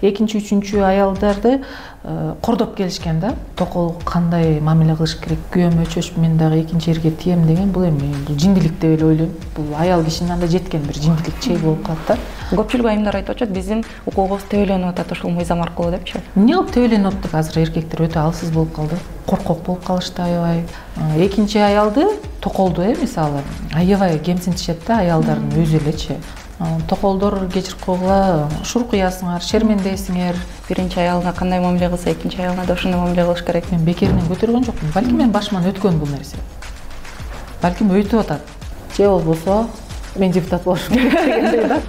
экинчи үчүнчү аялдарды кордоп келишкен да. Токол кандай мамиле кылыш керек, күйөөмө чөчүп мен дагы экинчи эрге тием деген бул эми бул жиндилик деп эле ойлойм. Бул аял кишинин анда жеткен бир жиндилик чек болуп калат да. Көпчүлүк айымдар айтып атат, биздин укугубуз төбөлөнүп атат ушул мыйзам аркылуу депчи. Эмне кылып төбөлөнүп атат? Азыр эркектер өтө алсыз болуп калды. Коркок болуп калышты аябай. Экинчи аялды, токолду мисалы аябай кемсинтишет да аялдардын өзү элечи. Токолдор кечирип койгула шуркуясыңар, шермендейсиңер. Биринчи аялына кандай мамиле кылса, экинчи аялына да ошондой мамиле кылыш керек. Мен бекеринен көтөргөн жокмун. Балким менин башыман өткөн бул нерсе. Балким өйтүп атат. Же болбосо мен депутат болушум керек дегендей да.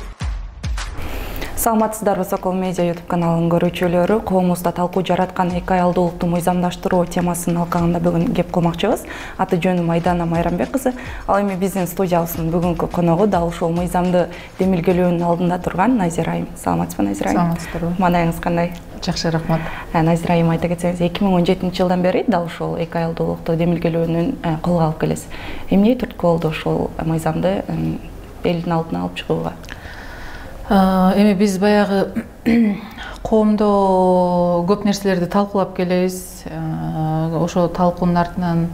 Саламатсыздарбы, Сокол Медиа YouTube каналынын көрүүчүлөрү. Коомубузда талкуу жараткан эки аялдуулукту мыйзамдаштыруу темасынын алкагында бүгүн кеп кылмакчыбыз. Аты жөнүм Айдана Майрамбек кызы. Ал эми биздин студиябыздын бүгүнкү коногу дал ушул мыйзамды демилгелөөнүн алдында турган Назира айым. Саламатсызбы, Назира айым? Саламатсыздарбы. Маанайыңыз кандай? Жакшы, рахмат. Назира айым, айта кетсеңиз, 2017 жылдан бери дал ушул эки аялдуулукту демилгелөөнүн колго алып келесиз. Эмне түрткү болду ушул мыйзамды элдин алдына алып чыгууга? Эми биз баягы коомдо көп нерселерди талкуулап келебиз. Ошо талкуунун артынан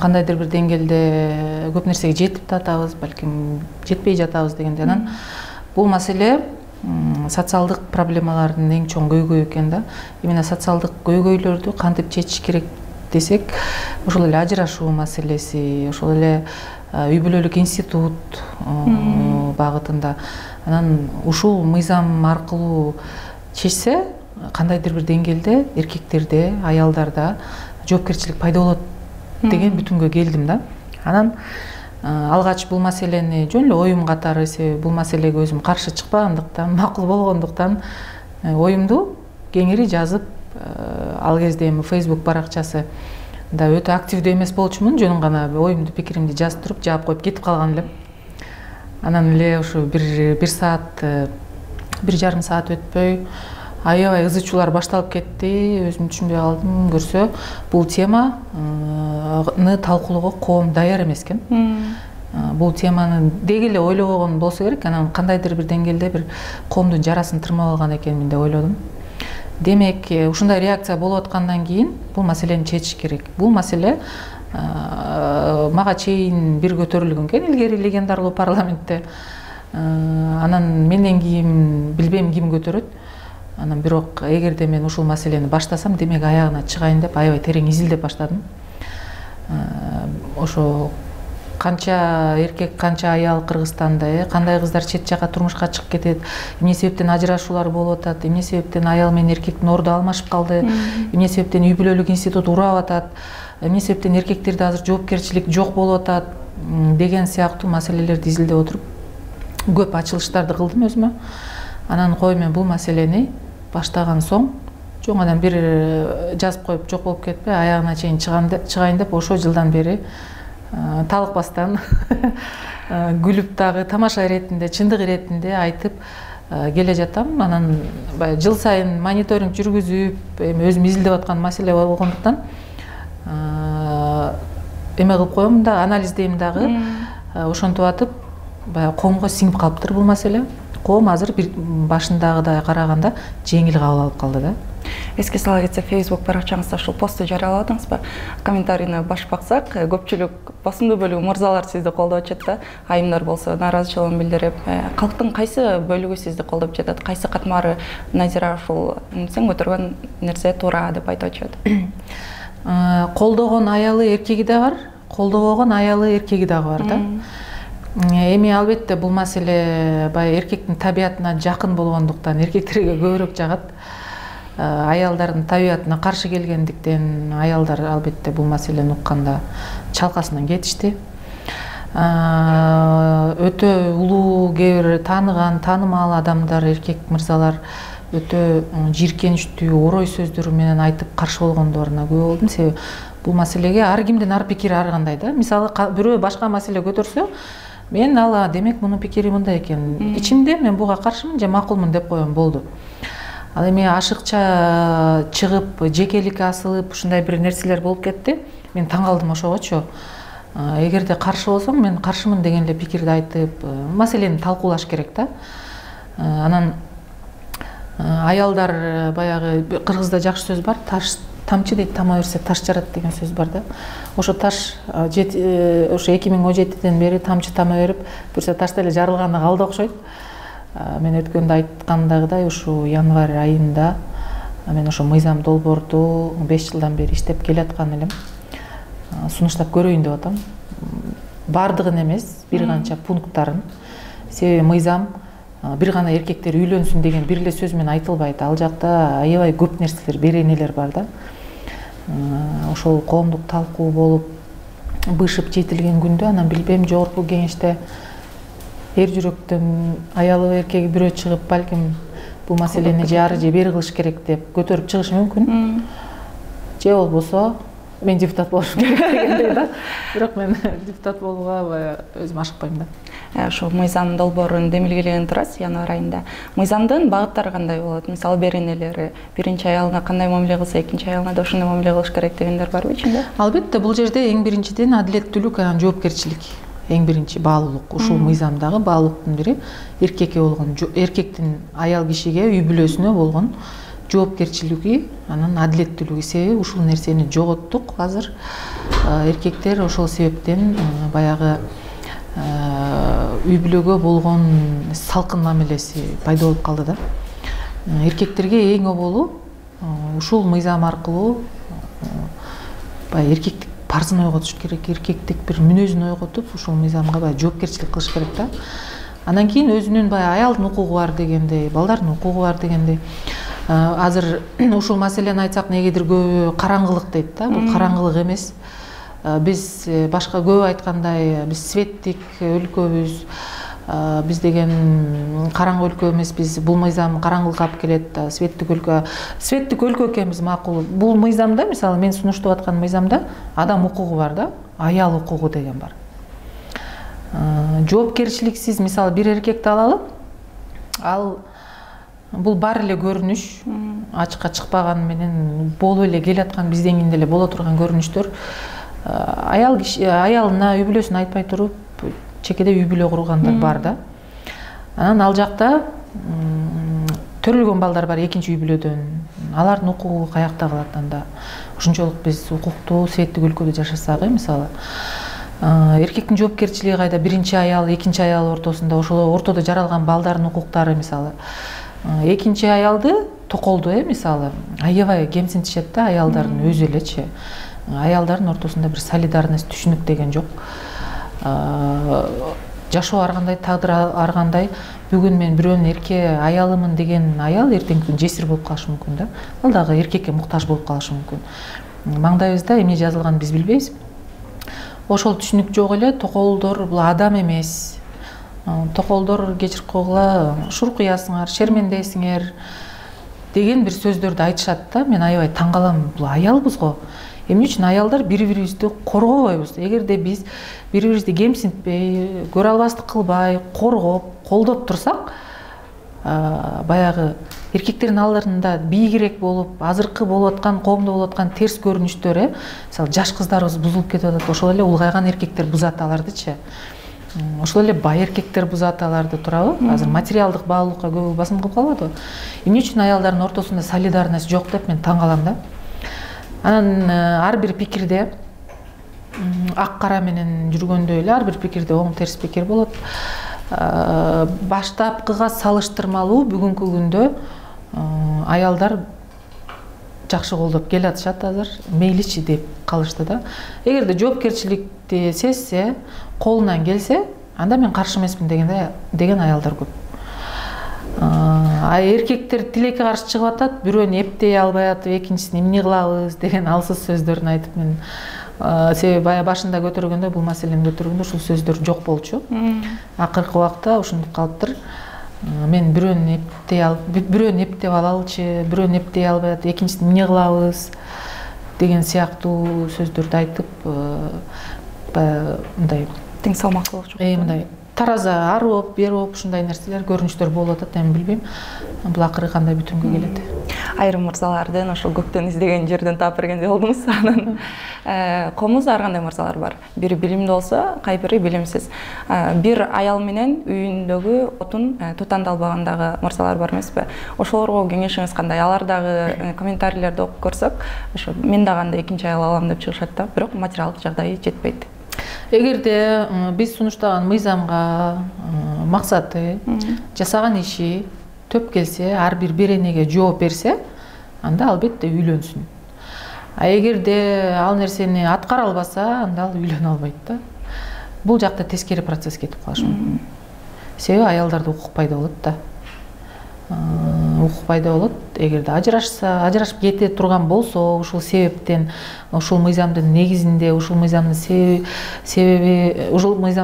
кандайдыр бир деңгээлде көп нерсеге жетип да атабыз, балким жетпей жатабыз дегенде. Анан бул маселе социалдык проблемалардын эң чоң көйгөйү экен да. Именно социалдык көйгөйлөрдү кантип чечиш керек десек, ошол эле ажырашуу маселеси, ошол эле үй бүлөлүк институт багытында. Анан ушул мыйзам аркылуу чечсе, кандайдыр бир деңгээлде эркектерде, аялдарда жоопкерчилик пайда болот деген бүтүнгө келдим да. Анан алгач бул маселени жөн эле оюм катары, себеби бул маселеге өзүм каршы чыкпагандыктан, макул болгондуктан оюмду кеңири жазып, ал кезде эми Facebook баракчасы да өтө активдүү эмес болчумун, жөн гана оюмду, пикиримди жазып туруп, жаап коюп кетип калган элем. Анан эле ушу бир саат, 1,5 саат өтпөй аябай ызы-чуулар башталып кетти. Өзүм түшүнбөй калдым. Көрсө, бул теманы талкуулоого коом даяр эмес экен. Бул теманы деги эле ойлобогон болсо керек, анан кандайдыр бир деңгээлде бир коомдун жарасын тырмап алган экенмин деп ойлодум. Демек, ушундай реакция болуп аткандан кийин бул маселени чечиш керек. Бул маселе мага чейин бир көтөрүлгөн экен, илгери легендарлуу парламентте. Анан менден кийин билбейм ким көтөрөт. Анан бирок эгерде мен ушул маселени баштасам, демек аягына чыгайын деп аябай терең изилдеп баштадым. Ошо канча эркек, канча аял Кыргызстанда, кандай кыздар чет жакка турмушка чыгып кетет, эмне себептен ажырашуулар болуп атат, эмне себептен аял менен эркектин орду алмашып калды, эмне себептен үй бүлөлүк институт урап атат, эмне себептен эркектерде азыр жоопкерчилик жок болуп атат деген сыяктуу маселелерди изилдеп отуруп көп ачылыштарды кылдым өзүмө. Анан кой мен бул маселени баштаган соң жоңадан бир жазып коюп жок болуп кетпей, аягына чейин чыгайын деп ошол жылдан бери талыкпастан күлүп дагы тамаша иретинде, чындык иретинде айтып келе жатам. Анан жыл сайын мониторинг жүргүзүп, эми өзүм изилдеп аткан маселе болгондуктан эме кылып коем да, анализдейм дагы. Ошентип атып баягы коомго сиңип калыптыр бул маселе. Коом азыр башындагыдай караганда жеңил кабыл алып калды да. Эске сала кетсе, Facebook баракчаңызда ушул посту жарыяладыңызбы? Комментарийни башып баксак, көпчүлүк басымдуу бөлүгү мырзалар сизди колдоп жатат да, айымдар болсо нааразычылыгын билдирип, калктын кайсы бөлүгү сизди колдоп жатат, кайсы катмары Назира ушул сен көтөргөн нерсе туура деп айтып атышат? Колдогон аялы эркеги да бар, колдобогон аялы эркеги дагы бар да. Эми албетте бул маселе баягы эркектин табиятына жакын болгондуктан эркектерге көбүрөөк жагат. Аялдардын табиятына каршы келгендиктен аялдар албетте бул маселени укканда чалкасынан кетишти. Өтө улуу кээ бир тааныган, таанымал адамдар, эркек мырзалар өтө жийиркеничтүү орой сөздөр менен айтып каршы болгондоруна күбө болдум. Себеби бул маселеге ар кимдин ар пикири ар кандай да. Мисалы бирөө башка маселе көтөрсө, мен ала демек мунун пикири мындай экен. Ичимде мен буга каршымын же макулмун деп коем, болду. Ал эми ашыкча чыгып, жекелик асылып, ушундай бир нерселер болуп кетти. Мен таң калдым ошогочу. Эгерде каршы болсоң, мен каршымын деген эле пикирди айтып, маселени талкуулаш керек да. Анан Аялдар баягы кыргызда жакшы сөз бар, таш тамчы дейт, тама берсе таш жарат деген сөз бар да. Ошо таш ошо 2017-ден бери тамчы тама берип, бирсе таш деле жарылганы калды окшойт. Мен өткөндө айткандагыдай ушу январь айында мен ошо мыйзам долбоорду 5 жылдан бери иштеп келаткан элем. Сунуштап көрөйүн деп атам. Бардыгын эмес, бир канча пункттарын. Себеби мыйзам бир гана эркектер үйлөнсүн деген бир эле сөз менен айтылбайт. Ал жакта аябай көп нерселер, беренелер бар да. Ошол коомдук талкуу болуп, бышып жетилген күндө, анан билбейм, жогорку кеңеште эр жүрөктөн аялы эркеги бирөө чыгып, балким бул маселени же ары же бери кылыш керек деп көтөрүп чыгышы мүмкүн. Же болбосо мен депутат болушум керек дегендей да. Бирок мен депутат болууга өзүм ашыкпайм да. Ошо мыйзам долбоорун демилгелеген турасыз январь айында. Мыйзамдын багыттары кандай болот? Мисалы беренелери, биринчи аялына кандай мамиле кылса, экинчи аялына да ошондой мамиле кылыш керек дегендер барбы ичинде? Албетте, бул жерде эң биринчиден адилеттүүлүк, анан жоопкерчилик. Эң биринчи баалуулук. Ушул мыйзамдагы баалуулуктун бири эркекке болгон, эркектин аял кишиге, үй бүлөсүнө болгон жоопкерчилиги, анан адилеттүүлүгү. Себеби ушул нерсени жоготтук азыр. Эркектер ошол себептен баягы үй бүлөгө болгон салкын мамилеси пайда болуп калды да. Эркектерге эң оболу ушул мыйзам аркылуу эркектик парзын ойготуш керек, эркектик бир мүнөзүн ойготуп, ушул мыйзамга жоопкерчилик кылыш керек да. Андан кийин өзүнүн аялдын укугу бар дегендей, балдардын укугу бар дегендей. Азыр ушул маселени айтсак, негедир көбү караңгылык дейт да. Бул караңгылык эмес. Биз башка көп айткандай, биз светтик өлкөбүз. Биз деген караңгы өлкө эмес, биз бул мыйзам караңгылыкка алып келет, светтик өлкө экенбиз макул. Бул мыйзамда, мисалы мен сунуштап аткан мыйзамда адам укугу бар да, аял укугу деген бар. Жоопкерчиликсиз, мисалы бир эркекти алалы, ал бул бар эле көрүнүш, ачыкка чыкпаган менен болуп эле келаткан, бизден кийин деле боло турган көрүнүштөр. Аялына, үй бүлөсүнө айтпай туруп, чекеде үй бүлө кургандар бар да. Анан ал жакта төрөлгөн балдар бар экинчи үй бүлөдөн. Алардын укугу каякта калат анда. Ошончолук биз укуктуу светтик өлкөдө жашасак, мисалы. Эркектин жоопкерчилиги кайда? Биринчи аял, экинчи аял ортосунда, ошол ортодо жаралган балдардын укуктары, мисалы. Экинчи аялды токолду, мисалы, аябай кемсинтишет да, аялдардын өзү элечи. Аялдардын ортосунда бир солидарность, түшүнүк деген жок. Жашоо ар кандай, тагдыр ар кандай. Бүгүн мен бирөөнүн эрке аялымын деген аял эртеңки күн жесир болуп калышы мүмкүн да. Ал дагы эркекке муктаж болуп калышы мүмкүн. Маңдайыбызда эмне жазылганын биз билбейбиз. Ошол түшүнүк жок эле, токолдор бул адам эмес. Токолдор кечирип койгула, шуркуясыңар, шермендейсиңер деген бир сөздөрдү айтышат да. Мен аябай таң калам, бул аялбыз го. Эмне үчүн аялдар бири-бирибизди коргобойбуз? Эгерде биз бири-бирибизди кемсинтпей, көрө албастык кылбай, коргоп, колдоп турсак, баягы эркектердин алдарында бийигирээк болуп, азыркы болуп аткан, коомдо болуп аткан терс көрүнүштөр, мисалы жаш кыздарыбыз бузулуп кетип атат, ошол эле улгайган эркектер бузат алардычы. Ошол эле бай эркектер бузат аларды, турабы? Азыр материалдык баалуулукка көбү басым кылып калбадыбы? Эмне үчүн аялдардын ортосунда солидарность жок деп мен таң калам да. Анан ар бир пикирде ак кара менен жүргөндө эле ар бир пикирде оң терс пикир болот. Баштапкыга салыштырмалуу бүгүнкү күндө аялдар жакшы колдоп келатышат азыр, мейличи деп калышты да. Эгерде жоопкерчиликти сезсе, колунан келсе, анда мен каршы эмесмин деген аялдар көп. Эркектер тилекке каршы чыгып атат, бирөөнү эптей албай атып, экинчисин эмне кылабыз деген алсыз сөздөрүн айтып мен себеби бая башында көтөргөндө, бул маселени көтөргөндө ушул сөздөр жок болчу. Акыркы убакта ушундук калыптыр. Мен бирөөнү эптеп алалычы, бирөөнү эптей албай атып, экинчисин эмне кылабыз деген сыяктуу сөздөрдү айтып, мындай тең салмактуулук жок. Мындай тараза ары болуп, бери болуп ушундай нерселер, көрүнүштөр болуп атат, эми билбейм. Бул акыры кандай бүтүмгө келет. айрым мырзалардын ошол көктөн издеген жерден таап бергендей болдуңуз. Анан комузда ар кандай мырзалар бар. Бири билимдүү болсо, кайбири билимсиз. Бир аял менен үйүндөгү отун тутандалбагандагы мырзалар бар эмеспи? Ошолорго кеңешиңиз кандай? Алар дагы комментарийлерди окуп көрсөк, ошо мен да кандай экинчи аял алам деп чыгышат да, бирок материалдык жагдайы жетпейт. Эгерде биз сунуштаган мыйзамга максаты, жасаган иши төп келсе, ар бир беренеге жооп берсе, анда албетте үйлөнсүн. А эгерде ал нерсени аткара албаса, анда ал үйлөнө албайт да. Бул жакта тескери процесс кетип калышы мүмкүн. Себеби аялдарда укук пайда болот да. Укук пайда болот. Эгерде ажырашып кете турган болсо, ушул себептен, ушул мыйзамдын негизинде, ушул мыйзам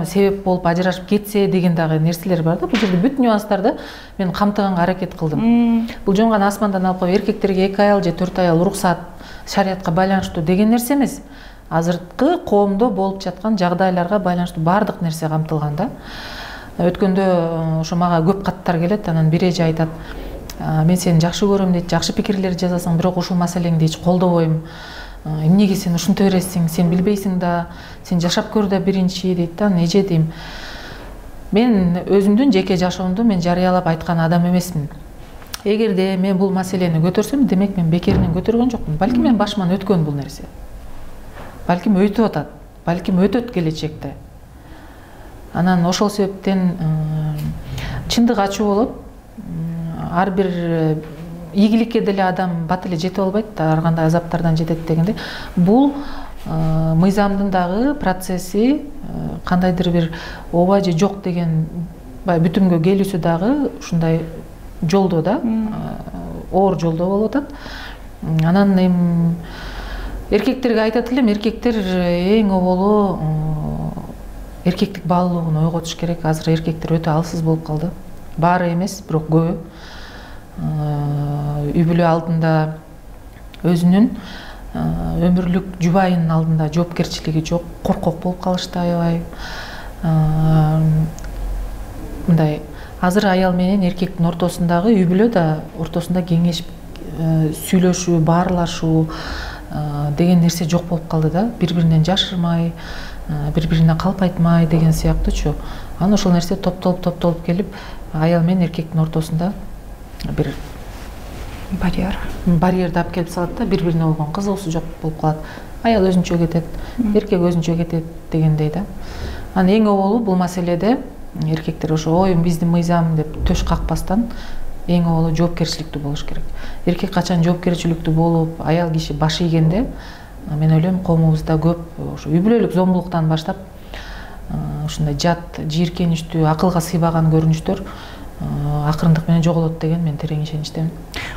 себеп болуп ажырашып кетсе деген дагы нерселер бар да. Бул жерде бүт нюанстарды мен камтыганга аракет кылдым. Бул жөн гана асмандан алып коюп эркектерге 2 аял же 4 аял уруксат шариятка байланыштуу деген нерсе эмес. Азыркы коомдо болуп жаткан жагдайларга байланыштуу бардык нерсе камтылган да. Өткөндө ошо мага көп каттар келет, анан бир эже айтат: "Мен сени жакшы көрөм" дейт, "Жакшы пикирлер жазасың, бирок ушул маселеңди эч колдобойм. Эмнеге сен ушинте бересиң? Сен билбейсиң да, сен жашап көр да биринчи" дейт да. Эже дейм, мен өзүмдүн жеке жашоомду мен жарыялап айткан адам эмесмин. Эгерде мен бул маселени көтөрсөм, демек мен бекеринен көтөргөн жокмун. Балким мен башыман өткөн бул нерсе. Балким өтүп атат, балким өтөт келечекте. Анан ошол себептен чындык ачуу болот. Ар бир ийгиликке деле адам бат эле жете албайт да, ар кандай азаптардан жетет дегенде. Бул мыйзамдын дагы процесси кандайдыр бир ооба же жок деген бүтүмгө келүүсү дагы ушундай жолдо да, оор жолдо болуп атат. Анан эркектерге айтат элем, эркектер эң оболу эркектик баалуулугун ойготуш керек. Азыр эркектер өтө алсыз болуп калды. Баары эмес, бирок көбү үй бүлө алдында өзүнүн өмүрлүк жубайынын алдында жоопкерчилиги жок, коркок болуп калышты аябай. Мындай азыр аял менен эркектин ортосундагы үй бүлө да ортосунда кеңешип сүйлөшүү, баарлашуу деген нерсе жок болуп калды да. Бири-биринен жашырмай, бири-бирине калп айтмай деген сыяктуучу. Анан ошол нерсе топтолуп келип, аял менен эркектин ортосунда бир барьерди алып келип салат да, бири-бирине болгон кызыгуусу жок болуп калат. Аял өзүнчө кетет, эркек өзүнчө кетет дегендей да. Анан эң оболу бул маселеде эркектер ошо ой биздин мыйзам деп төш какпастан эң оболу жоопкерчиликтүү болуш керек. Эркек качан жоопкерчиликтүү болуп, аял киши баш ийгенде, мен ойлойм коомубузда көп ошо үй бүлөлүк зомбулуктан баштап ушундай жат, жийиркеничтүү, акылга сыйбаган көрүнүштөр акырындык менен жоголот деген мен терең ишеничтемин.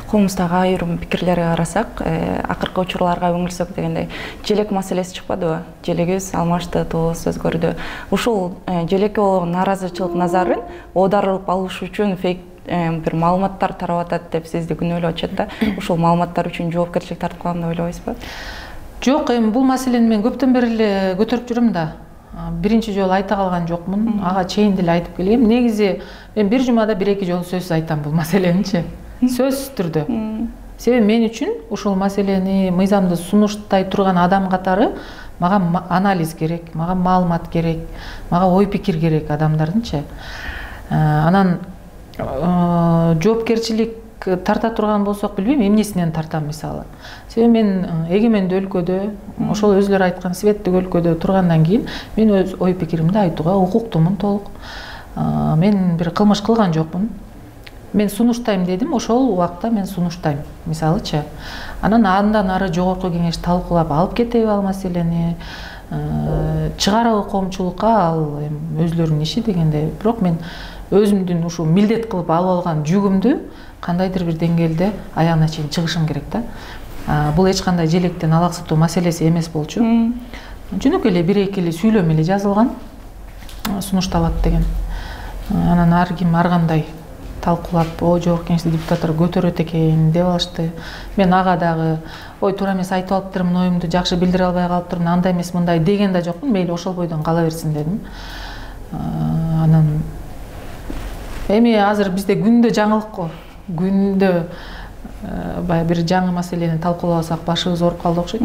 Коомуздагы айрым пикирлерге карасак, акыркы учурларга үңүлсөк дегендей, желек маселеси чыкпадыбы? Желегибиз алмашты, тубубуз өзгөрдү. Ушул желекке болгон нааразычылык назарын оодарылып алыш үчүн фейк бир маалыматтар тарап атат деп сизди күнөөлөп атышат да. Ушул маалыматтар үчүн жоопкерчилик тартып калам деп ойлобойсузбу? Жок, бул маселени мен көптөн бери эле көтөрүп жүрөм да. Биринчи жолу айта калган жокмун. Ага чейин деле айтып келгем. Негизи мен бир жумада 1-2 жолу сөзсүз айтам бул маселеничи. Сөзсүз түрдө. Себеби мен үчүн ушул маселени мыйзамды сунуштай турган адам катары мага анализ керек, мага маалымат керек, мага ой пикир керек адамдардынчы. Анан жоопкерчилик тарта турган болсок билбейм, эмнесинен тартам мисалы. Себеби мен эгемендүү өлкөдө, ошол өзүлөр айткан светтик өлкөдө тургандан кийин мен өз ой пикиримди айтууга укуктумун толук. Мен бир кылмыш кылган жокмун. Мен сунуштайм дедим, ошол убакта мен сунуштайм, мисалычы. Анан андан ары жогорку кеңеш талкуулап алып кетеби ал маселени, чыгарабы коомчулукка, ал өзүлөрүнүн иши дегенде. Бирок мен өзүмдүн ушул милдет кылып алып алган жүгүмдү кандайдыр бир деңгээлде аягына чейин чыгышым керек да. Бул эч кандай желектен алаксытуу маселеси эмес болчу. Жөнөкөй эле 1-2 эле сүйлөм эле жазылган, сунушталат деген. Анан ар ким ар кандай талкуулап, жогорку кеңештин депутаттары көтөрөт экен деп алышты. Мен ага дагы ой туура эмес айтып алыптырмын, оюмду жакшы билдире албай калыптырмын, андай эмес мындай деген да жокмун. Мейли ошол бойдон кала берсин дедим. Анан эми азыр бизде күндө жаңылык го. Күндө баягы бир жаңы маселени талкууласак башыбыз ооруп калды окшойт.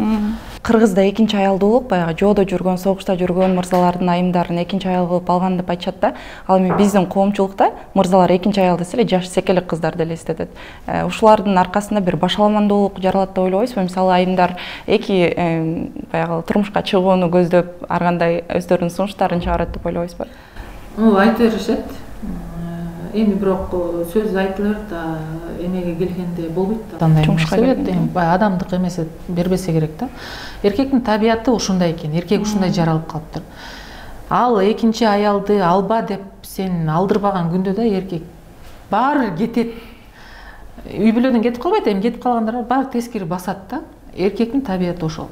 Кыргызда экинчи аялдуулук баягы жоодо жүргөн, согушта жүргөн мырзалардын айымдарын экинчи аял кылып алган деп айтышат да. Ал эми биздин коомчулукта мырзалар экинчи аял десе эле жаш секелек кыздар деле эстетет. Ушулардын аркасында бир башаламандуулук жаралат деп ойлобойсузбу? Мисалы айымдар эки баягы турмушка чыгууну көздөп ар кандай өздөрүнүн сунуштарын чыгарат деп ойлобойсузбу? Айта беришет. Эми бирок сөз айтылыр да эмеге келгенде болбойт да. Жумушка келгенде адамдык эмес бербесе керек да. Эркектин табияты ушундай экен. Эркек ушундай жаралып калыптыр. Ал экинчи аялды алба деп сен алдырбаган күндө да эркек баары кетет. Үй бүлөдөн кетип калбайт, эми кетип калгандар баары тескери басат да. Эркектин табияты ошол.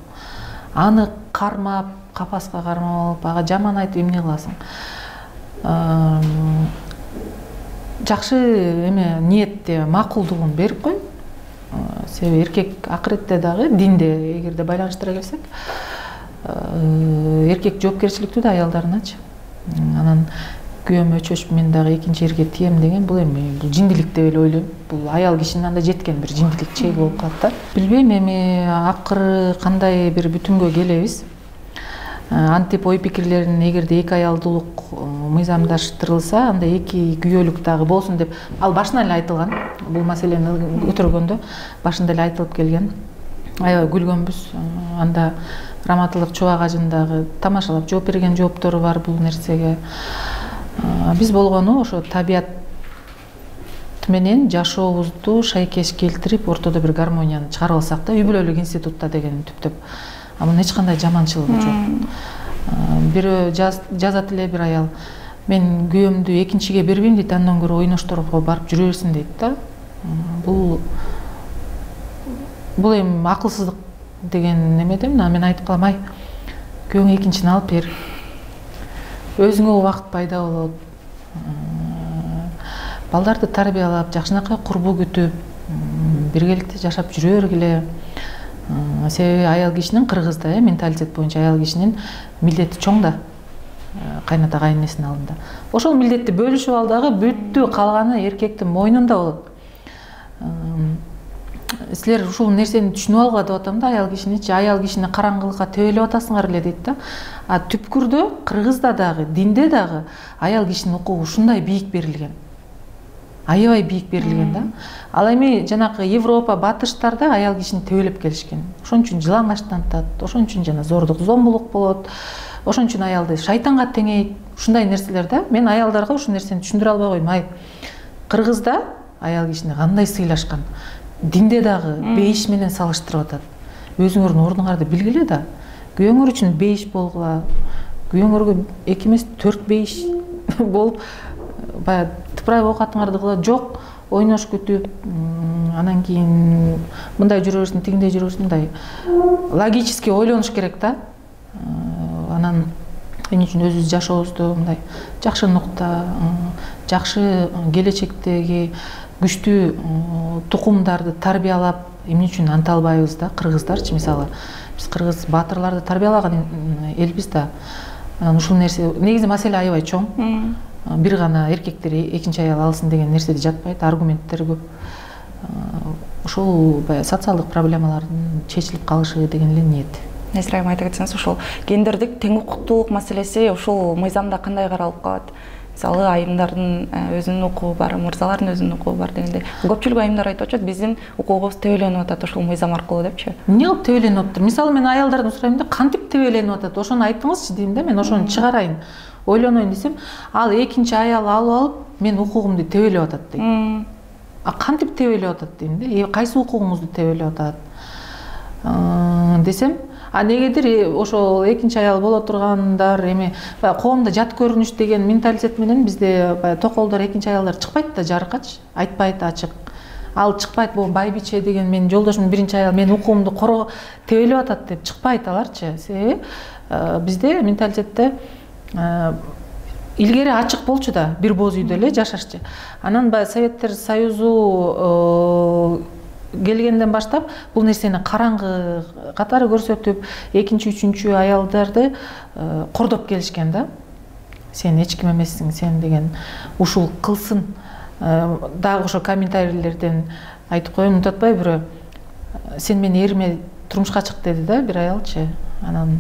Аны кармап, капаска кармап, ага жаман айтып эмне кыласың? Жакшы эме ниетте макулдугун берип кой. Себеби эркек акыретте дагы динде эгерде байланыштыра келсек, эркек жоопкерчиликтүү да аялдарыначы. Анан күйөөмө чөчүп мен дагы экинчи эрге тием деген бул эми бул жиндилик деп эле ойлойм. Бул аял кишинин анда жеткен бир жиндилик чеги болуп калат да. Билбейм эми акыры кандай бир бүтүнгө келебиз. Антип ой пикирлерин эгерде эки аялдуулук мыйзамдаштырылса, анда эки күйөөлүк дагы болсун деп ал башынан эле айтылган. Бул маселени көтөргөндө башында эле айтылып келген. Аябай күлгөнбүз. Анда Раматылык Чубак ажындагы тамашалап жооп берген жооптору бар бул нерсеге. Биз болгону ошо табият менен жашообузду шайкеш келтирип, ортодо бир гармонияны чыгарып алсак да, үй бүлөлүк институтта деген түптөп. Амын эч кандай жаманчылыгы жок. Бирөө жазат эле бир аял. Мен күйөөмдү экинчиге бербейм дейт, андан көрө ойношторго барып жүрө берсин дейт да. Бул эми акылсыздык деген немедем, мен айтып калам, ай, күйөөңө экинчини алып бер. Өзүңө убакыт пайда болот. Балдарды тарбиялап, жакшынакай курбу күтүп, биргеликте жашап жүрө бергиле. Себеби аял кишинин Кыргызда менталитет боюнча аял кишинин милдети чоң да, кайната кайненесинин алдында. Ошол милдетти бөлүшүп ал дагы бүттү, калганы эркектин мойнунда болот. Силер ушул нерсени түшүнүп алгыла деп атам да, аял кишиничи. Аял кишини караңгылыкка төбөлөп атасыңар эле дейт да. Түпкүрдө Кыргызда дагы, динде дагы аял кишинин укугу ушундай бийик берилген. Аябай бийик берилген да. Ал эми жанакы Европа, батыштарда аял кишини төбөлөп келишкен. Ошон үчүн жылаңачтантат, ошон үчүн жана зордук, зомбулук болот. Ошон үчүн аялды шайтанга теңейт. Ушундай нерселер да. Мен аялдарга ушул нерсени түшүндүрө албай койдум. Ай, Кыргызда аял кишини кандай сыйлашкан. Динде дагы бейиш менен салыштырып атат. Өзүңөрдүн ордуңарды билгиле да. Күйөөңөр үчүн бейиш болгула. Күйөөңөргө 2 эмес 4 бейиш болуп, баягы тыпырай оокатыңарды кыла, жок, ойнош күтүп, анан кийин мындай жүрө берсин, тигиндей жүрө берсин, мындай логически ойлонуш керек да. Анан эмне үчүн өзүбүз жашообузду мындай жакшы нукта, жакшы келечектеги күчтүү тукумдарды тарбиялап, эмне үчүн анта албайбыз да, кыргыздарчы мисалы. Биз кыргыз баатырларды тарбиялаган элбиз да. Ушул нерсе негизи маселе аябай чоң. Бир гана эркектер экинчи аял алсын деген нерседе жатпайт, аргументтер көп. Ушул социалдык проблемалардын чечилип калышы деген эле ниет. Несир айым айта кетсеңиз, ушул гендердик тең укуктуулук маселеси ушул мыйзамда кандай каралып калат? Мисалы айымдардын өзүнүн укугу бар, мырзалардын өзүнүн укугу бар дегенде. Көпчүлүк айымдар айтып атат, биздин укугубуз тебеленип атат ушул мыйзам аркылуу депчи. Эмне кылып тебеленип атат? Мисалы мен аялдардан сурайм да, кантип тебеленип атат? Ошону айтыңызчы дейм да, мен ошону чыгарайын. Ойлонойн десем, ал экинчи аял алып, мен укугумду тебелеп атат дейт. Кантип тебелеп атат дейм да? Кайсы укугуңузду тебелеп атат? Десем, негедир ошол экинчи аял боло тургандар эми коомдо жат көрүнүш деген менталитет менен бизде токолдор экинчи аялдар чыкпайт да жарыкачы, айтпайт ачык. Ал чыкпайт, бул байбиче деген менин жолдошумдун биринчи аял мен укугумду тебелеп атат деп чыкпайт аларчы. Себеби бизде менталитетте илгери ачык болчу да, бир боз үйдө эле жашашчы. Анан Советтер Союзу келгенден баштап бул нерсени караңгы катары көрсөтүп, экинчи, үчүнчү аялдарды кордоп келишкен да. Сен эч ким эмессиң, сен деген ушул кылсын. Дагы ошо комментарийлерден айтып коеюн, унутуп атпайбы, сен мени эриме турмушка чык деди да бир аялчы. Анан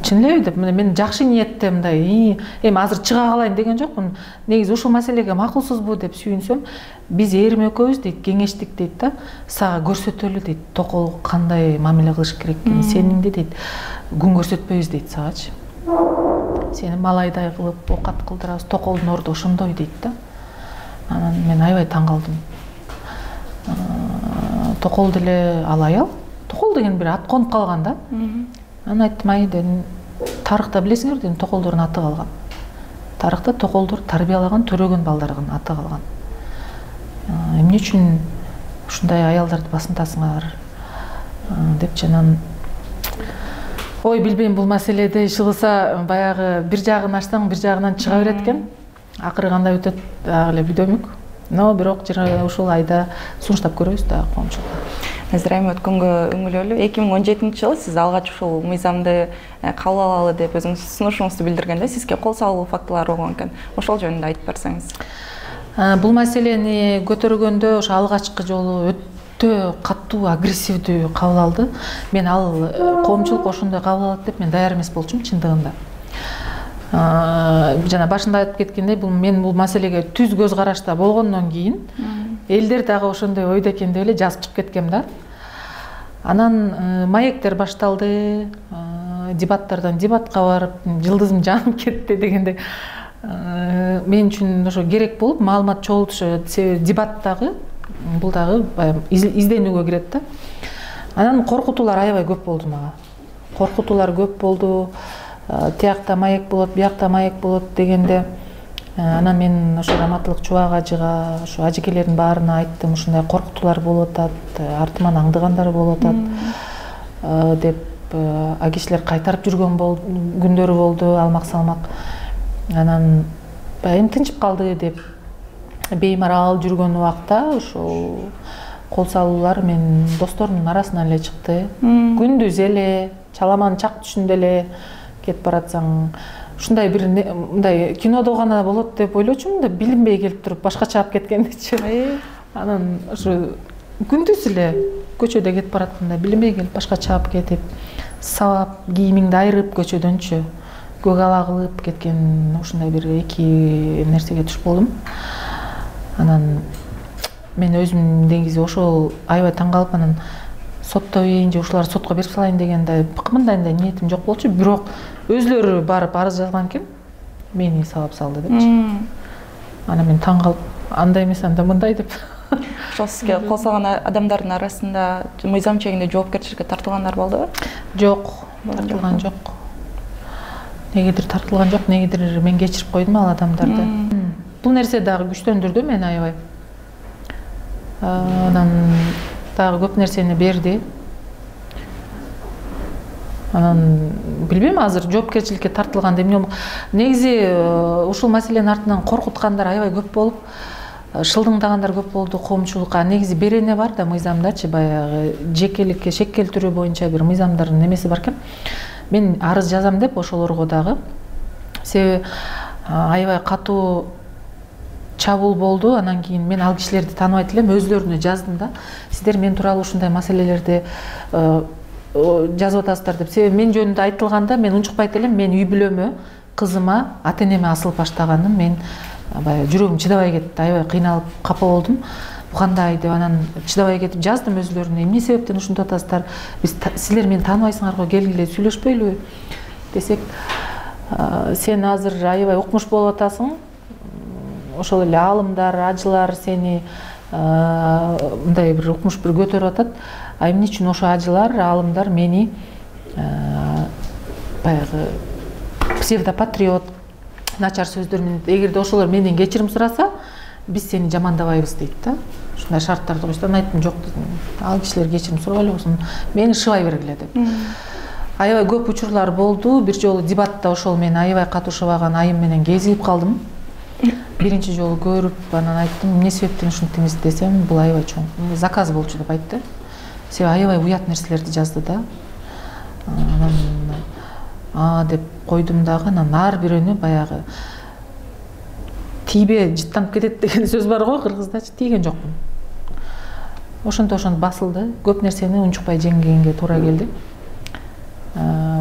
чын элеби деп, мен жакшы ниетте мындай эми азыр чыга калайын деген жокмун. Негизи ушул маселеге макулсузбу деп сүйүнсөм, биз эрим экөөбүз дейт, кеңештик дейт да, сага көрсөтөлү дейт, токол кандай мамиле кылыш керек экенин, сениңди дейт, күн көрсөтпөйбүз дейт сагачы. Сени малайдай кылып оокат кылдырабыз, токолдун орду ошондой дейт да. Анан мен аябай таң калдым. Токол деле ал аял, токол деген бир ат конуп калган да. Анан айттым, ай дедим, тарыхта билесиңер дедим, токолдордун аты калган. Тарыхта токолдор тарбиялаган, төрөгөн балдардын аты калган. Эмне үчүн ушундай аялдарды басынтасыңар депчи. Анан ой, билбейм, бул маселеде иш кылса баягы бир жагын ачсаң бир жагынан чыга берет экен. Акыры кандай өтөт дагы эле видеомук. Но бирок ушул айда сунуштап көрөбүз да коомчулукка. Азыр эми өткөнгө үңүлөлү. 2017-жылы сиз алгач ушул мыйзамды кабыл алалы деп өзүңүз сунушуңузду билдиргенде сизге кол салуу фактылары болгон экен. Ошол жөнүндө айтып берсеңиз. Бул маселени көтөргөндө ошо алгачкы жолу өтө катуу, агрессивдүү кабыл алды. Мен ал коомчулук ошондой кабыл алат деп мен даяр эмес болчумун чындыгында. Жана башында айтып кеткендей, мен бул маселеге түз көз карашта болгондон кийин элдер дагы ошондой ойдо экен деп эле жазып чыгып кеткем да. Анан маектер башталды, дебаттардан дебатка барып, жылдызым жанып кетти дегенде мен үчүн ошо керек болуп, маалымат чогултушу, дебаттагы бул дагы изденүүгө кирет да. Анан коркутуулар аябай көп болду мага. Коркутуулар көп болду. Тиякта маек болот, биякта маек болот дегенде, анан мен ошо Раматылык Чубак ажыга, ошо ажекелердин баарына айттым, ушундай коркутуулар болуп атат, артыман аңдыгандар болуп атат деп, агишлер кайтарып жүргөн күндөрү болду, алмак-салмак. Анан эми тынчып калды деп беймарал жүргөн убакта ошол кол салуулар менин досторумдун арасынан эле чыкты. Күндүз эле, чаламан чак түшүндө эле кетип баратсаң, ушундай бир мындай кинодо гана болот деп ойлочумун да, билинбей келип туруп башкача чыгып кеткендичи. Анан ошо күндүз эле көчөдө кетип баратканда билинбей келип башкача чыгып кетип, сабап, кийимиңди айырып көчөдөнчү көк ала кылып кеткен, ушундай бир эки нерсеге туш болдум. Анан мен өзүм негизи ошол аябай таң калып, анан соттойбойн же ушуларды сотко берип салайын дегенде мындай ниетим жок болчу, бирок өзлөрү барып арыз жазган экен, мени сабап салды депчи. Анан мен таң калып, андай эмес, анда мындай деп. Ошол сизге кол салган адамдардын арасында мыйзам чегинде жоопкерчиликке тартылгандар болдубу? Жок, тартылган жок. Негедир тартылган жок, негедир мен кечирип койдум ал адамдарды. Бул нерсе дагы күчтөндүрдү мени аябай. Анан дагы көп нерсени берди. Анан билбейм, азыр жоопкерчиликке тартылганда эмне болмок. Негизи ушул маселенин артынан коркуткандар аябай көп болуп, шылдыңдагандар көп болду коомчулукка. Негизи берене бар да мыйзамдачы, баягы жекеликке шек келтирүү боюнча бир мыйзамдардын немеси бар экен. Мен арыз жазам деп ошолорго дагы. Себеби аябай катуу чабуул болду. Анан кийин мен ал кишилерди тааныбайт элем, өзлөрүнө жаздым да. Сиздер мен тууралуу ушундай маселелерди жазып атасыздар деп. Себеби мен жөнүндө айтылганда мен унчукпайт элем, мен үй бүлөмө, кызыма, ата-энеме асылып баштаганым, мен жүрөгүм чыдабай кетти, аябай кыйналып капа болдум. Бу кандай деп, анан чыдабай кетип жаздым өзлөрүнө. Эмне себептен ушинтип атасыздар? Биз силер мени тааныбайсыңарго, келгиле сүйлөшпөйлүбү десек, сен азыр аябай укмуш болуп атасың. Ошол эле аалымдар, ажылар сени мындай бир укмуш бир көтөрүп атат. А эмне үчүн ошо ажылар, аалымдар мени баягы псевдопатриот, начар сөздөр менен, эгерде ошолор менден кечирим сураса, биз сени жамандабайбыз дейт да. Ушундай шарттарды коюштан айттым, жок дедим. Ал кишилер кечирим сурабай эле болсун, мени шыбай бергиле деп. Аябай көп учурлар болду. Бир жолу дебатта ошол мени аябай катуу шыбаган айым менен кезигип калдым. Биринчи жолу көрүп, анан айттым, эмне себептен ушинтиңиз десем, бул аябай чоң заказ болчу деп айтты. Себеби аябай уят нерселерди жазды да. Анан деп койдум дагы, анан ар бирөөнү баягы тийбе жыттанып кетет деген сөз бар го кыргыздачы, тийген жокмун. ошентип басылды. Көп нерсени унчукпай жеңгенге туура келди.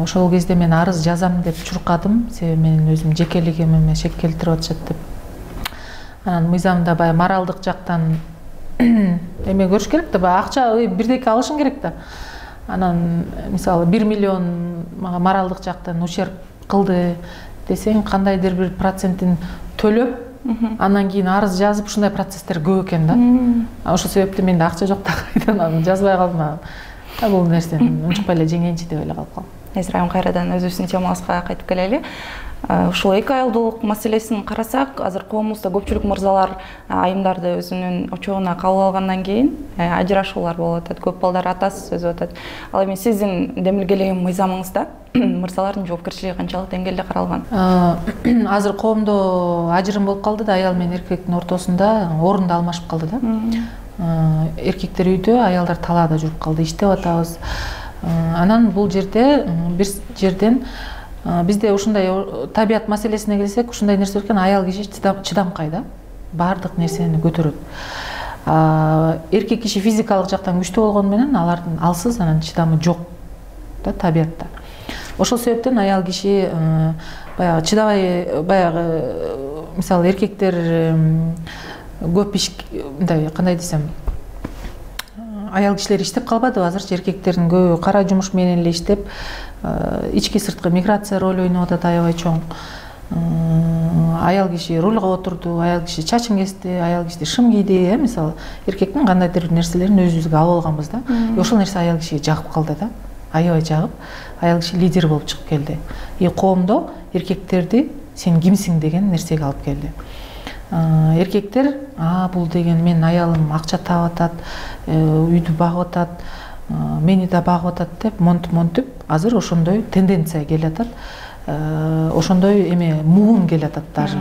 Ошол кезде мен арыз жазам деп чуркадым, себеби менин өзүм жекелигиме шек келтирип атышат деп. Анан мыйзамда баягы моралдык жактан эме көрүш керек да, баягы акча бирдеке алышың керек да. Анан мисалы 1 миллион мага моралдык жактан ущерб кылды десең, кандайдыр бир процентин төлөп, анан кийин арыз жазып, ушундай процесстер көп экен да. Ошол себептен менде акча жок да, кайдан аны жазбай калдым. Бул нерсени унчукпай эле жеңейинчи деп эле калып калдым. Азыр айым кайрадан өзүбүздүн темабызга кайтып келели. Ушул эки айылдуулук маселесин карасак, азыр коомубузда көпчүлүк мырзалар айымдарды өзүнүн очогуна кабыл алгандан кийин ажырашуулар болуп атат. Көп балдар атасыз өзүп атат. Ал эми сиздин демилгелеген мыйзамыңызда мырзалардын жоопкерчилиги канчалык деңгээлде каралган? Азыр коомдо ажырым болуп калды да, аял менен эркектин ортосунда орунду алмашып калды да. Эркектер үйдө, аялдар талаада жүрүп калды, иштеп атабыз. Анан бул жерде бир жерден бизде ушундай табият маселесине келсек, ушундай нерсе бар экен, аял киши чыдамкай да, баардык нерсени көтөрөт. Эркек киши физикалык жактан күчтүү болгону менен алардын алсыз, анан чыдамы жок да табиятта. Ошол себептен аял киши баягы чыдабай, баягы мисалы эркектер көп иш, мындай кандай десем, аял кишилер иштеп калбадыбы, азырчы эркектердин көбү кара жумуш менен эле иштеп, ички сырткы миграция роль ойноп атат аябай чоң. Аял киши рульга отурду, аял киши чачын кести, аял киши шым кийди, мисалы эркектин кандайдыр бир нерселерин өзүбүзгө алып алганбыз да. Ошол нерсе аял кишиге жагып калды да. Аябай жагып, аял киши лидер болуп чыгып келди. Коомдо эркектерди сен кимсиң деген нерсеге алып келди. Эркектер, бул деген менин аялым акча таап атат, үйдү багып атат, мени да багып атат деп монтуп азыр ошондой тенденция келатат. Ошондой эме муун келатат даже.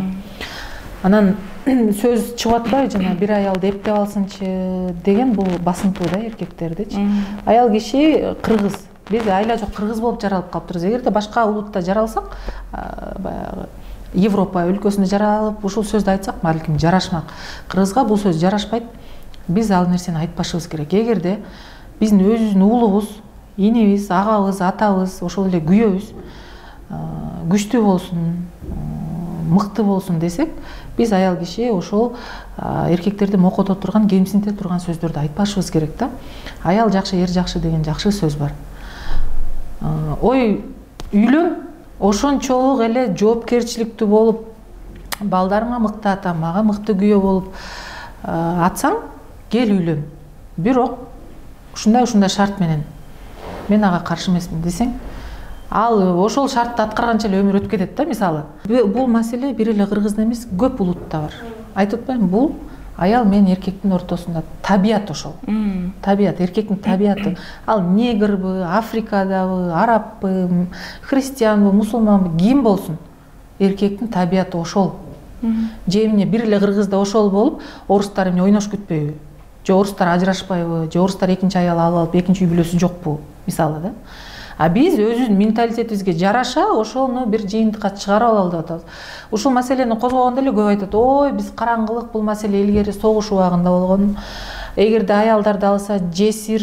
Анан сөз чыгып атпайбы, жана бир аялды эптеп алсынчы деген, бул басынтуу да эркектердичи. Аял киши кыргыз, биз айла жок кыргыз болуп жаралып калыптырбыз. Эгерде башка улутта жаралсак, баягы Европа өлкөсүндө жаралып, ушул сөздү айтсак, балким жарашмак. Кыргызга бул сөз жарашпайт. Биз ал нерсени айтпашыбыз керек. Эгерде биздин өзүбүздүн уулубуз, инибиз, агабыз, атабыз, ошол эле күйөөбүз күчтүү болсун, мыкты болсун десек, биз аял киши ошол эркектерди мокото турган, кемсинте турган сөздөрдү айтпашыбыз керек да. Аял жакшы, эр жакшы деген жакшы сөз бар. Ой, үйлөн, ошончолук эле жоопкерчиликтүү болуп, балдарыңа мыкты ата, мага мыкты күйөө болуп атсаң, кел үйлөн. Бирок ушундай шарт менен мен ага каршы эмесмин десең, ал ошол шартты аткарганча эле өмүр өтүп кетет да, мисалы. Бул маселе бир эле кыргызда эмес, көп улутта бар. Айтып атпаймынбы, бул аял менен эркектин ортосунда табият ошол. Табият, эркектин табияты. Ал негрбы, Африкадабы, араббы, христианбы, мусулманбы, ким болсун, эркектин табияты ошол. Же эмне бир эле кыргызда ошол болуп, орустар эмне ойнош күтпөйбү? Же орустар ажырашпайбы? Же орустар экинчи аял алып, экинчи үй бүлөсү жокпу? Мисалы да. Биз өзүбүздүн менталитетибизге жараша ошону бир жыйынтыкка чыгарып алалы деп атабыз. Ушул маселени козгогондо эле көп айтат. Ой, биз караңгылык, бул маселе илгери согуш убагында болгон. Эгерде аялдарды алса, жесир,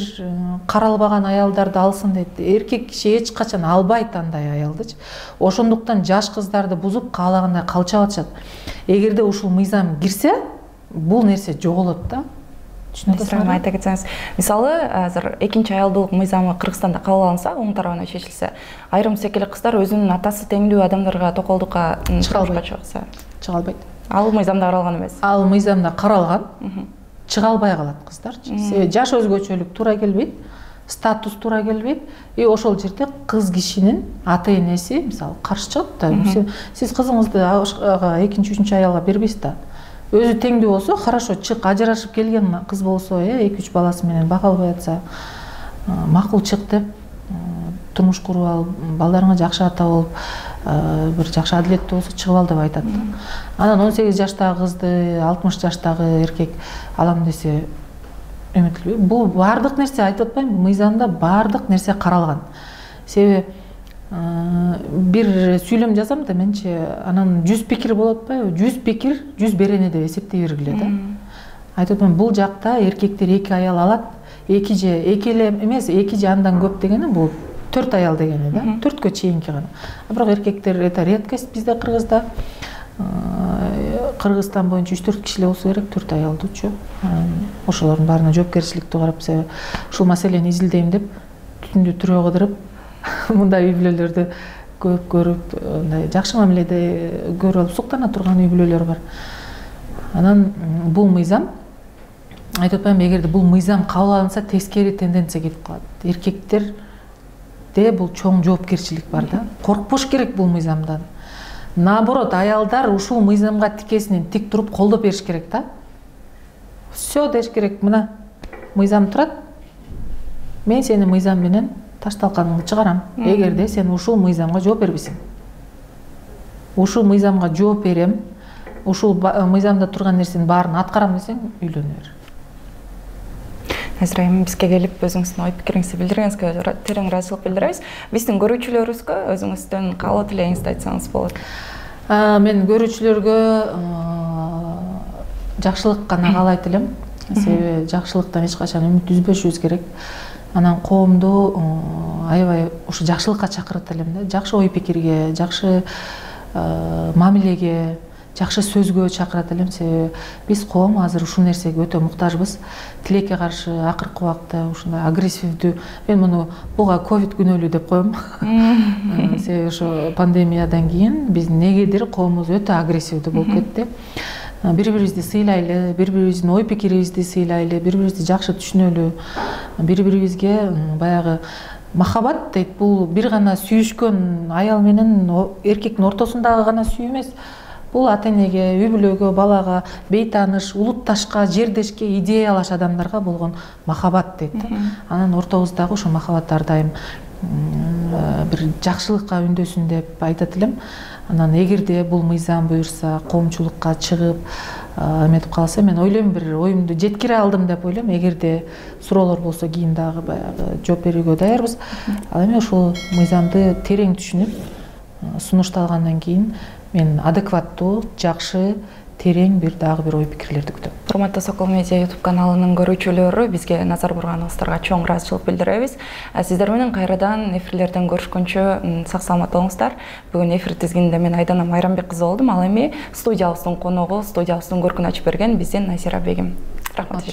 каралбаган аялдарды алсын дейт. Эркек киши эч качан албайт андай аялдычы. Ошондуктан жаш кыздарды бузуп, каалагандай калчап атышат. Эгерде ушул мыйзам кирсе, бул нерсе жоголот да. Айта кетсеңиз, мисалы, азыр экинчи аялдуулук мыйзамы Кыргызстанда кабыл алынса, оң тарабына чечилсе, айрым секеле кыздар өзүнүн атасы теңдүү адамдарга токолдукка чыга албайт. Ал мыйзамда каралган эмес. Ал мыйзамда каралган, чыга албай калат кыздарчы. Себеби жаш өзгөчөлүк туура келбейт, статус туура келбейт. Ошол жерде кыз кишинин ата-энеси, мисалы, каршы чыгат да. Сиз кызыңызды экинчи, үчүнчү аялга бербейсиз да. Өзү теңдүү болсо, хорошо, чык, ажырашып келген кыз болсо, 2-3 баласы менен бага албай атса, макул чык деп, турмуш куруп алып, балдарыңа жакшы ата болуп, бир жакшы адилеттүү болсо чыгып ал деп айтат. Анан 18 жаштагы кызды 60 жаштагы эркек алам десе, эметилбейби? Бул баардык нерсе, айтып атпаймынбы, мыйзамда баардык нерсе каралган. Себеби бир сүйлөм жазам да менчи, анан 100 пикир болот атпайбы? 100 пикир 100 берене деп эсептей бергиле да. айтып атам, бул жакта эркектер 2 аял алат, 2 же 2 эле эмес, 2 же андан көп дегени бул 4 аял дегени да, 4кө чейинки гана. Бирок эркектер это редкость бизде Кыргызда. Кыргызстан боюнча 3-4 киши эле болсо керек, 4 аялдычу. Ошолордун баарына жоопкерчиликтүү карап, ушул маселени изилдейм деп түтүндү түрөө кыдырып, мындай үй бүлөлөрдү көп көрүп, мындай жакшы мамиледе көрүп алып суктана турган үй бүлөлөр бар. Анан бул мыйзам айтып атпаймынбы, эгерде бул мыйзам кабыл алынса, тескери тенденция кетип калат. Эркектерде бул чоң жоопкерчилик бар да. Коркпош керек бул мыйзамдан. Наоборот, аялдар ушул мыйзамга тикесинен тик туруп колдоп бериш керек да. Всё деш керек, мына мыйзам турат. Мен сени мыйзам менен таш талканыңды чыгарам. Эгерде сен ушул мыйзамга жооп бербесең. Ушул мыйзамга жооп берем, ушул мыйзамда турган нерсенин баарын аткарам десең, үйлөнө бер. Назира айым, бизге келип өзүңүздүн ой пикириңизди билдиргениңизге терең ыраазычылык билдиребиз. Биздин көрүүчүлөрүбүзгө өзүңүздүн каалоо тилегиңизди айтсаңыз болот. Мен көрүүчүлөргө жакшылык гана каалайт элем. Себеби жакшылыктан эч качан үмүт үзбөшүбүз керек. Анан коомду аябай ушу жакшылыкка чакырат элем да. Жакшы ой пикирге, жакшы мамилеге, жакшы сөзгө чакырат элем. Себеби биз коом азыр ушул нерсеге өтө муктажбыз. Тилекке каршы акыркы убакта ушундай агрессивдүү, мен муну буга ковид күнөөлүү деп коем. Себеби ошо пандемиядан кийин биздин негедир коомубуз өтө агрессивдүү болуп кетти. Бири-бирибизди сыйлайлы, бири-бирибиздин ой пикирибизди сыйлайлы, бири-бирибизди жакшы түшүнөлү, бири-бирибизге баягы махаббат дейт. Бул бир гана сүйүшкөн аял менен эркектин ортосундагы гана сүйүү эмес. Бул ата-энеге, үй бүлөгө, балага, бейтааныш, улутташка, жердешке, идеялаш адамдарга болгон махаббат дейт. Анан ортобуздагы ошо махаббат ар дайым бир жакшылыкка үндөсүн деп айтат элем. Анан эгерде бул мыйзам буюрса, коомчулукка чыгып, эметип калса, мен ойлойм, бир оюмду жеткире алдым деп ойлойм. Эгерде суроолор болсо, кийин дагы баягы жооп берүүгө даярбыз. Ал эми ушул мыйзамды терең түшүнүп, сунушталгандан кийин мен адекваттуу, жакшы, терең дагы бир ой пикирлерди күтөм. Урматтуу Сокол Медиа YouTube каналынын көрүүчүлөрү, бизге назар бурганыңыздарга чоң ыраазычылык билдиребиз. Сиздер менен кайрадан эфирлерден көрүшкөнчө сак саламат болуңуздар. Бүгүн эфир тизгининде мен Айдана Майрамбек кызы болдум. Ал эми студиябыздын коногу, студиябыздын көркүн ачып берген биздин Назира бегим. Рахмат.